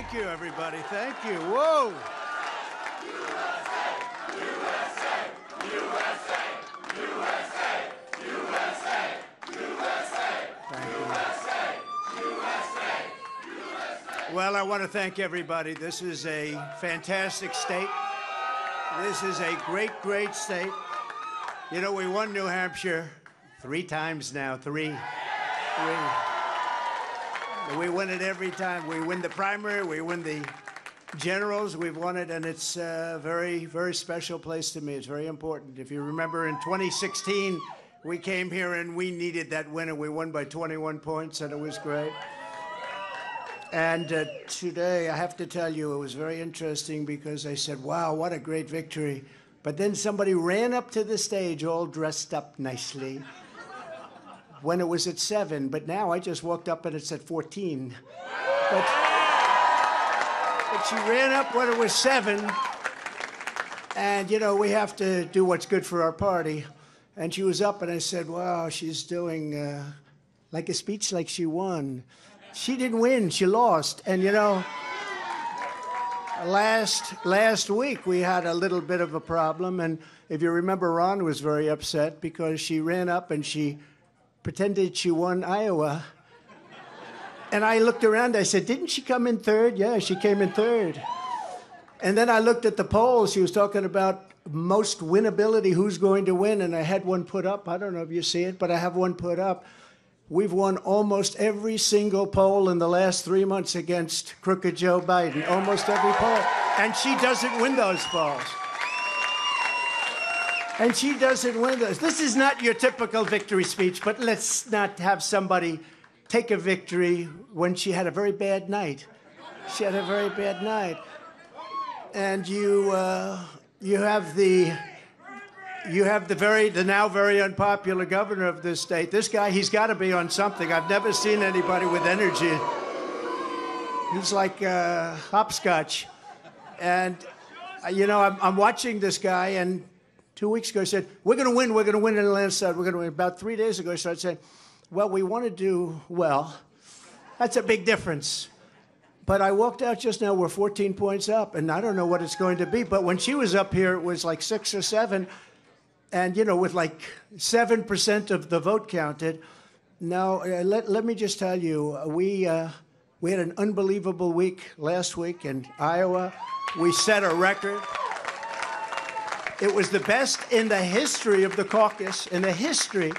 Thank you, everybody. Thank you. Whoa. Well, I want to thank everybody. This is a fantastic state. This is a great, great state. You know, we won New Hampshire 3 times now. Three. We win it every time. We win the primary, we win the generals, we've won it, and it's a very, very special place to me. It's very important. If you remember, in 2016, we came here and we needed that win, and we won by 21 points, and it was great. And today, I have to tell you, it was very interesting because I said, wow, what a great victory. But then somebody ran up to the stage all dressed up nicely when it was at 7, but now I just walked up and it's at 14. But she ran up when it was 7, and, you know, we have to do what's good for our party. And she was up, and I said, wow, she's doing like a speech like she won. She didn't win, she lost. And, you know, last week we had a little bit of a problem, and if you remember, Ron was very upset because she ran up and she pretended she won Iowa. And I looked around, I said, didn't she come in 3rd? Yeah, she came in 3rd. And then I looked at the polls. She was talking about most winnability, who's going to win, and I had one put up. I don't know if you see it, but I have one put up. We've won almost every single poll in the last 3 months against crooked Joe Biden, almost every poll. And she doesn't win those polls. And she doesn't win those. This is not your typical victory speech, but let's not have somebody take a victory when she had a very bad night. She had a very bad night. And you have the now very unpopular governor of this state. This guy, he's got to be on something. I've never seen anybody with energy. He's like hopscotch. And, you know, I'm watching this guy, and 2 weeks ago, he said, we're going to win in the landslide, we're going to win. About 3 days ago, he started saying, well, we want to do well. That's a big difference. But I walked out just now, we're 14 points up, and I don't know what it's going to be. But when she was up here, it was like 6 or 7, and, you know, with like 7% of the vote counted. Now, let me just tell you, we had an unbelievable week last week in Iowa. We set a record. It was the best in the history of the caucus, in the history.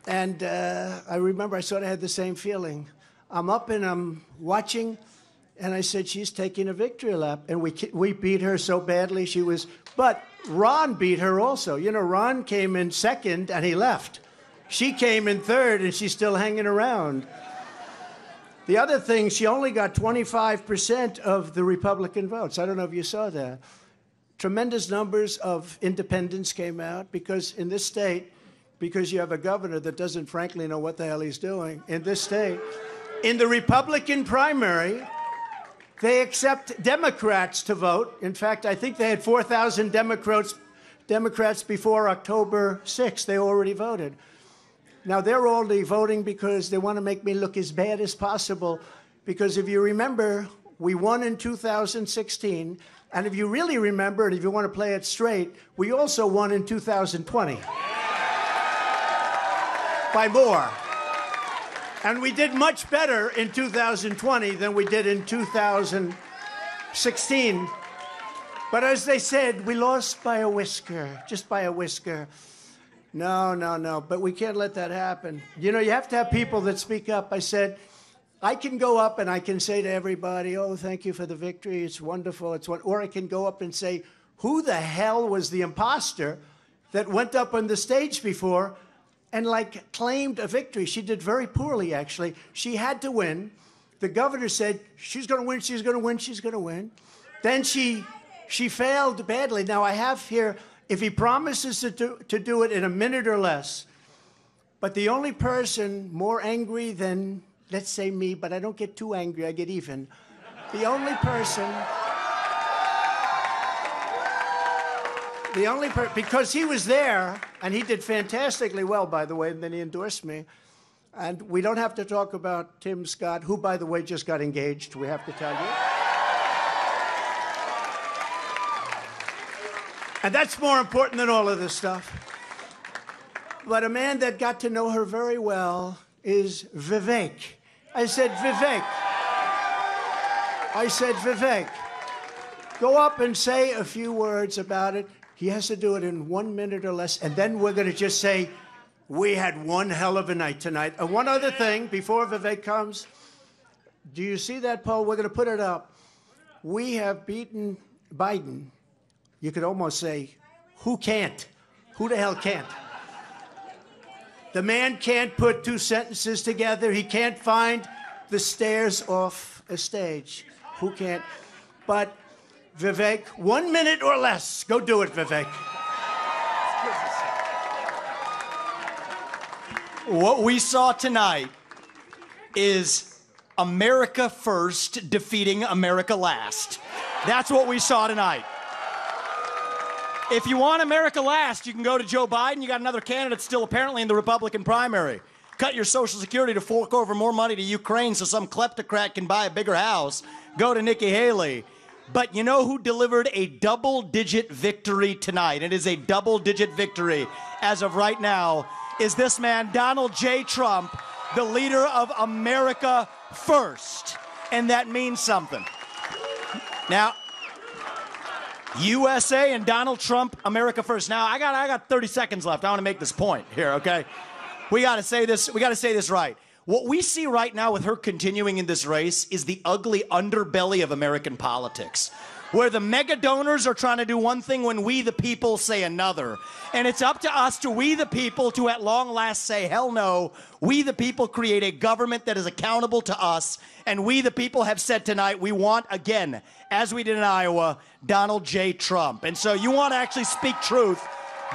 And I remember I sort of had the same feeling. I'm up and I'm watching, and I said, she's taking a victory lap. And we beat her so badly. But Ron beat her also. You know, Ron came in 2nd and he left. She came in 3rd and she's still hanging around. The other thing, she only got 25% of the Republican votes. I don't know if you saw that. Tremendous numbers of independents came out because in this state, because you have a governor that doesn't frankly know what the hell he's doing, in this state, in the Republican primary, they accept Democrats to vote. In fact, I think they had 4,000 Democrats before October 6th. They already voted. Now, they're only voting because they want to make me look as bad as possible, because if you remember, we won in 2016, and if you really remember, and if you want to play it straight, we also won in 2020. By more. And we did much better in 2020 than we did in 2016. But as they said, we lost by a whisker, just by a whisker. No. But we can't let that happen. You know, you have to have people that speak up. I said, I can go up and I can say to everybody, oh, thank you for the victory. It's wonderful. Or I can go up and say, who the hell was the imposter that went up on the stage before and, like, claimed a victory? She did very poorly, actually. She had to win. The governor said, she's going to win, she's going to win, she's going to win. Then she failed badly. Now, I have here, if he promises to do it in a minute or less, but the only person more angry than, let's say, me, but I don't get too angry, I get even. The only person, because he was there, and he did fantastically well, by the way, and then he endorsed me. And we don't have to talk about Tim Scott, who, by the way, just got engaged, we have to tell you. And that's more important than all of this stuff. But a man that got to know her very well is Vivek. I said, Vivek. Go up and say a few words about it. He has to do it in 1 minute or less. And then we're going to just say, we had one hell of a night tonight. And one other thing before Vivek comes. Do you see that poll? We're going to put it up. We have beaten Biden. You could almost say, who can't? Who the hell can't? The man can't put two sentences together. He can't find the stairs off a stage. Who can't? But Vivek, 1 minute or less. Go do it, Vivek. What we saw tonight is America first defeating America last. That's what we saw tonight. If you want America last, you can go to Joe Biden. You got another candidate still apparently in the Republican primary. Cut your Social Security to fork over more money to Ukraine so some kleptocrat can buy a bigger house. Go to Nikki Haley. But you know who delivered a double-digit victory tonight? It is a double-digit victory as of right now. Is this man, Donald J. Trump, the leader of America First. And that means something. Now, USA and Donald Trump, America First. Now, I got 30 seconds left. I want to make this point here, okay? We got to say this right. What we see right now with her continuing in this race is the ugly underbelly of American politics, where the mega donors are trying to do one thing when we, the people, say another. And it's up to us, we, the people, to at long last say, hell no. We, the people, create a government that is accountable to us. And we, the people, have said tonight we want, again, as we did in Iowa, Donald J. Trump. And so you want to actually speak truth.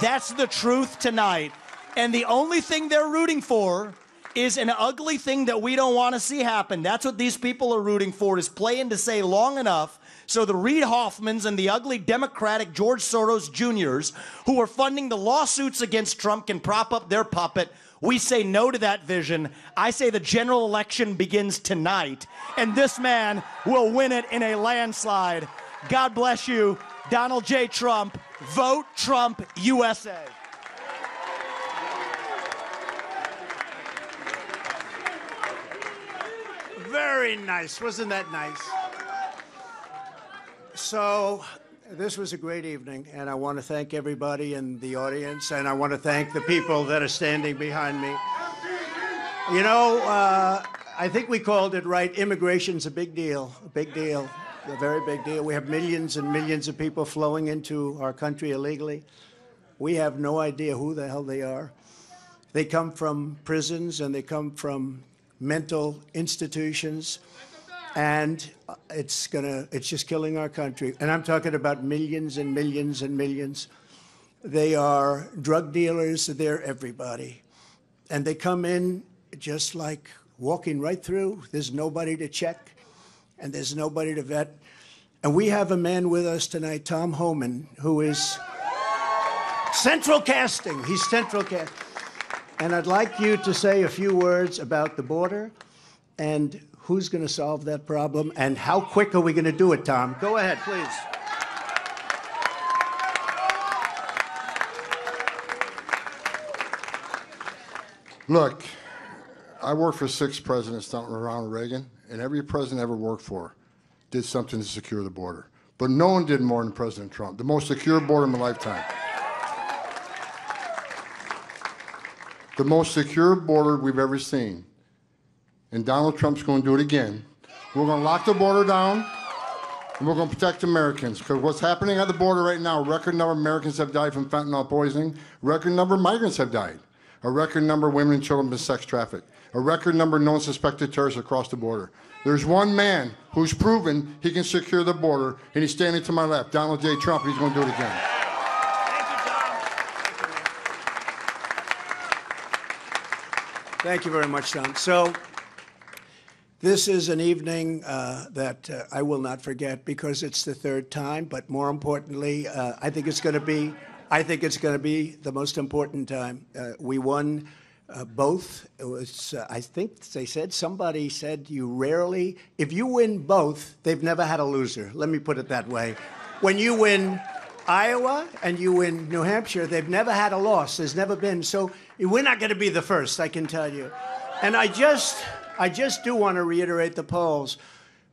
That's the truth tonight. And the only thing they're rooting for is an ugly thing that we don't want to see happen. That's what these people are rooting for, is playing to say long enough so the Reid Hoffmans and the ugly Democratic George Soros Jr.'s who are funding the lawsuits against Trump can prop up their puppet. We say no to that vision. I say the general election begins tonight, and this man will win it in a landslide. God bless you, Donald J. Trump. Vote Trump, USA. Very nice. Wasn't that nice? So this was a great evening, and I want to thank everybody in the audience, and I want to thank the people that are standing behind me. You know, I think we called it right. Immigration's a big deal, a very big deal. We have millions and millions of people flowing into our country illegally. We have no idea who the hell they are. They come from prisons, and they come from mental institutions, and it's just killing our country. And I'm talking about millions and millions and millions. They are drug dealers. They're everybody. And they come in just like walking right through. There's nobody to check, and there's nobody to vet. And we have a man with us tonight, Tom Homan, who is central casting. He's central casting. And I'd like you to say a few words about the border and who's going to solve that problem and how quick are we going to do it, Tom? Go ahead, please. Look, I worked for 6 presidents down around Reagan, and every president I ever worked for did something to secure the border. But no one did more than President Trump, the most secure border in my lifetime. The most secure border we've ever seen. And Donald Trump's going to do it again. We're going to lock the border down, and we're going to protect Americans. Because what's happening at the border right now, a record number of Americans have died from fentanyl poisoning. A record number of migrants have died. A record number of women and children have been sex trafficked. A record number of known suspected terrorists across the border. There's one man who's proven he can secure the border, and he's standing to my left, Donald J. Trump, and he's going to do it again. Thank you very much, Tom. So this is an evening that I will not forget because it's the 3rd time. But more importantly, I think it's going to be the most important time. We won both. It was I think somebody said you rarely, if you win both, they've never had a loser. Let me put it that way. When you win Iowa and you win New Hampshire, they've never had a loss. There's never been. So we're not going to be the first, I can tell you. And I just do want to reiterate the polls.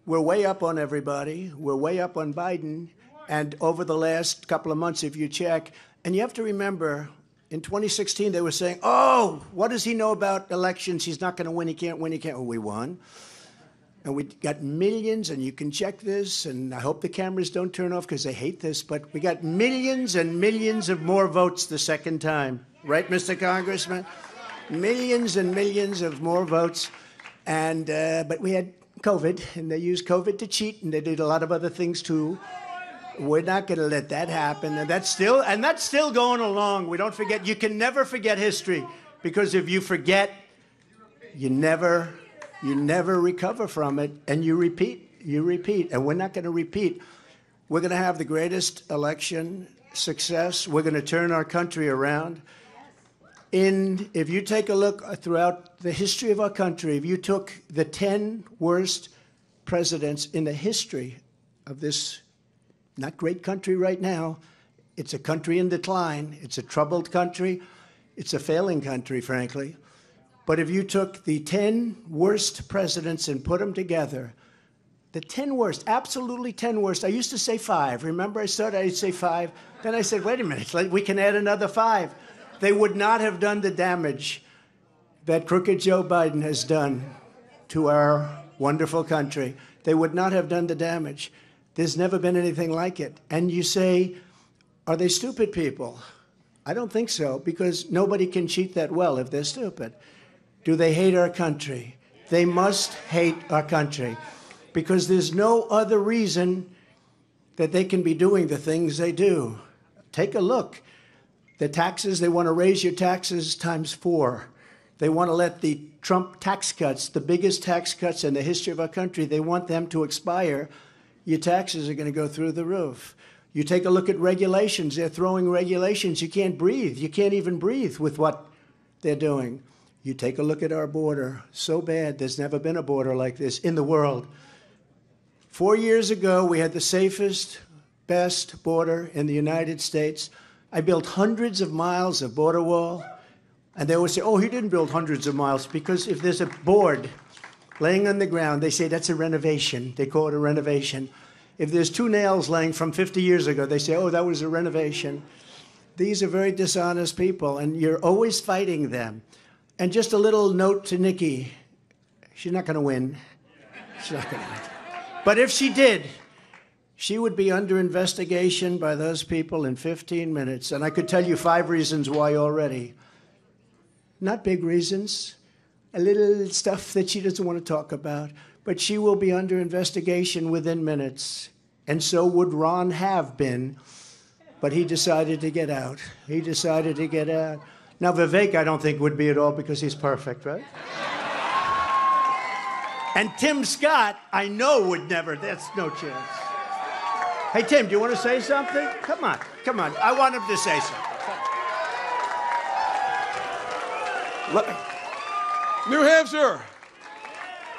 We're way up on everybody. We're way up on Biden. And over the last couple of months, if you check, and you have to remember, in 2016, they were saying, oh, what does he know about elections? He's not going to win. He can't win. He can't. Well, we won. And we got millions, and you can check this, and I hope the cameras don't turn off because they hate this, but we got millions and millions of more votes the second time. Right, Mr. Congressman? Millions and millions of more votes. And but we had COVID, and they used COVID to cheat, and they did a lot of other things, too. We're not going to let that happen, and that's still going along. We don't forget. You can never forget history, because if you forget, you never recover from it, and you repeat, and we're not going to repeat. We're going to have the greatest election success. We're going to turn our country around. If you take a look throughout the history of our country, if you took the 10 worst presidents in the history of this not great country right now, it's a country in decline, it's a troubled country, it's a failing country, frankly. But if you took the 10 worst presidents and put them together, the 10 worst, absolutely 10 worst, I used to say 5. Remember I started, I'd say 5. Then I said, wait a minute, we can add another 5. They would not have done the damage that crooked Joe Biden has done to our wonderful country. They would not have done the damage. There's never been anything like it. And you say, are they stupid people? I don't think so, because nobody can cheat that well if they're stupid. Do they hate our country? They must hate our country, because there's no other reason that they can be doing the things they do. Take a look. The taxes, they want to raise your taxes times 4. They want to let the Trump tax cuts, the biggest tax cuts in the history of our country, they want them to expire. Your taxes are going to go through the roof. You take a look at regulations. They're throwing regulations. You can't breathe. You can't even breathe with what they're doing. You take a look at our border. So bad. There's never been a border like this in the world. 4 years ago, we had the safest, best border in the United States. I built hundreds of miles of border wall. And they always say, oh, he didn't build hundreds of miles, because if there's a board laying on the ground, they say that's a renovation. They call it a renovation. If there's 2 nails laying from 50 years ago, they say, oh, that was a renovation. These are very dishonest people, and you're always fighting them. And just a little note to Nikki. She's not going to win. She's not going to win. But if she did, she would be under investigation by those people in 15 minutes. And I could tell you 5 reasons why already. Not big reasons. A little stuff that she doesn't want to talk about, but she will be under investigation within minutes. And so would Ron have been, but he decided to get out. He decided to get out. Now, Vivek, I don't think would be at all, because he's perfect, right? And Tim Scott, I know would never. That's no chance. Hey, Tim, do you want to say something? Come on. I want him to say something. New Hampshire.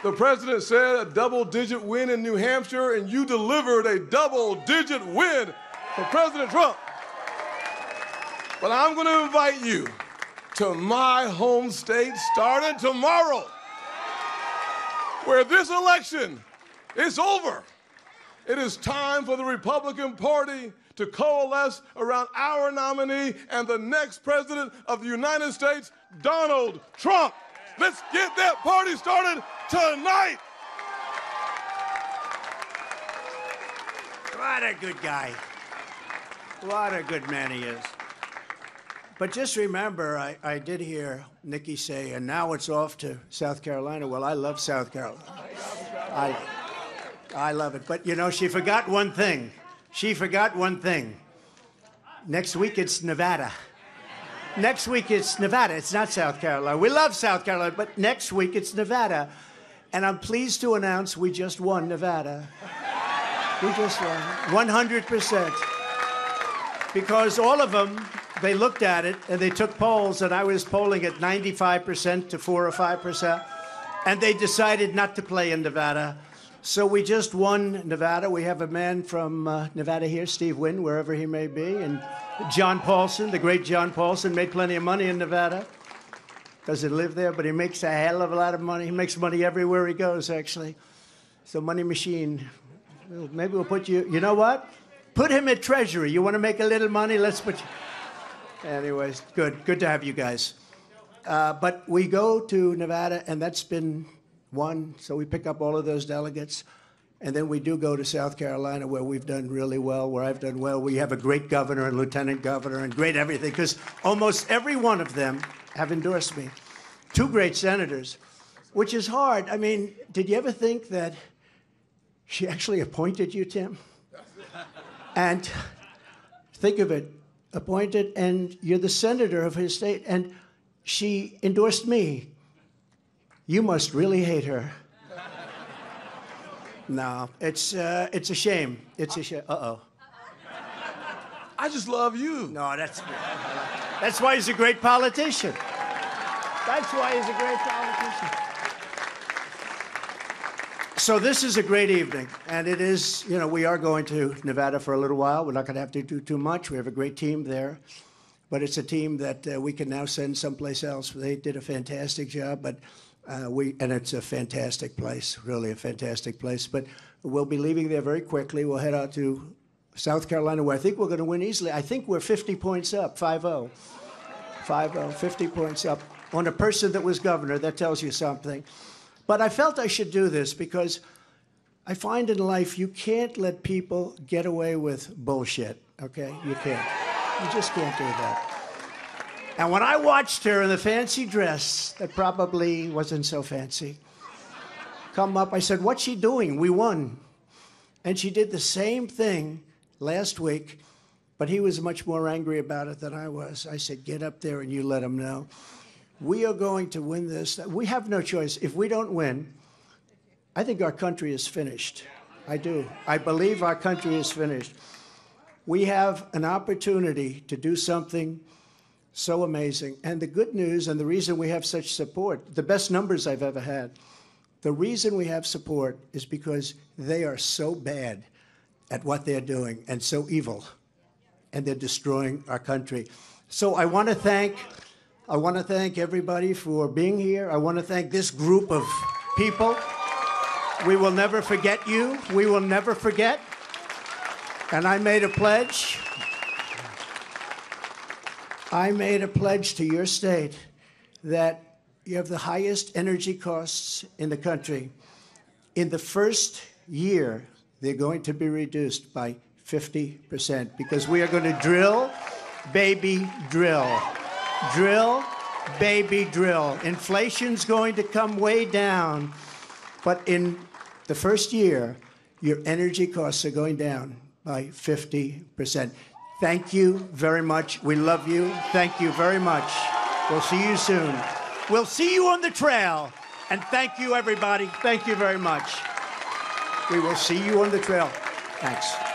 The president said a double-digit win in New Hampshire, and you delivered a double-digit win for President Trump. But I'm going to invite you to my home state starting tomorrow, where this election is over. It is time for the Republican Party to coalesce around our nominee and the next president of the United States, Donald Trump. Let's get that party started tonight. What a good guy. What a good man he is. But just remember, I did hear Nikki say, and now it's off to South Carolina. Well, I love South Carolina. I love it. But, you know, she forgot one thing. Next week, it's Nevada. It's not South Carolina. We love South Carolina, but next week, it's Nevada. And I'm pleased to announce we just won Nevada. We just won 100%. Because all of them, they looked at it, and they took polls, and I was polling at 95% to 4 or 5%, and they decided not to play in Nevada. So we just won Nevada. We have a man from Nevada here, Steve Wynn, wherever he may be. And John Paulson, the great John Paulson, made plenty of money in Nevada. Doesn't live there, but he makes a hell of a lot of money. He makes money everywhere he goes, actually. So money machine. Well, maybe we'll put you, you know what? Put him at Treasury. You want to make a little money? Let's put you. Anyways, good to have you guys. But we go to Nevada, and that's been won, so we pick up all of those delegates. And then we do go to South Carolina, where we've done really well, where I've done well. We have a great governor and lieutenant governor and great everything, because almost every one of them have endorsed me. 2 great senators, which is hard. I mean, did you ever think that she actually appointed you, Tim? And think of it, appointed, and you're the senator of his state, and she endorsed me. You must really hate her. No, it's a shame. It's a shame. Uh-oh. I just love you. No, that's why he's a great politician. That's why he's a great politician. So this is a great evening, and it is, you know, we are going to Nevada for a little while. We're not going to have to do too much. We have a great team there, but it's a team that we can now send someplace else. They did a fantastic job, but and it's a fantastic place, really a fantastic place. But we'll be leaving there very quickly. We'll head out to South Carolina, where I think we're going to win easily. I think we're 50 points up, 5-0. 5-0, 50 points up on a person that was governor. That tells you something. But I felt I should do this because I find in life you can't let people get away with bullshit, okay? You can't. You just can't do that. And when I watched her in the fancy dress that probably wasn't so fancy come up, I said, what's she doing? We won. And she did the same thing last week, but he was much more angry about it than I was. I said, get up there and you let him know. We are going to win this. We have no choice. If we don't win, I think our country is finished. I do. I believe our country is finished. We have an opportunity to do something so amazing. And the good news, and the reason we have such support, the best numbers I've ever had, the reason we have support is because they are so bad at what they're doing and so evil, and they're destroying our country. So I want to thank everybody for being here. I want to thank this group of people. We will never forget you. We will never forget. And I made a pledge. I made a pledge to your state that you have the highest energy costs in the country. In the first year, they're going to be reduced by 50% because we are going to drill, baby, drill. Drill, baby, drill. Inflation's going to come way down, but in the first year, your energy costs are going down by 50%. Thank you very much. We love you. Thank you very much. We'll see you soon. We'll see you on the trail. And thank you, everybody. Thank you very much. We will see you on the trail. Thanks.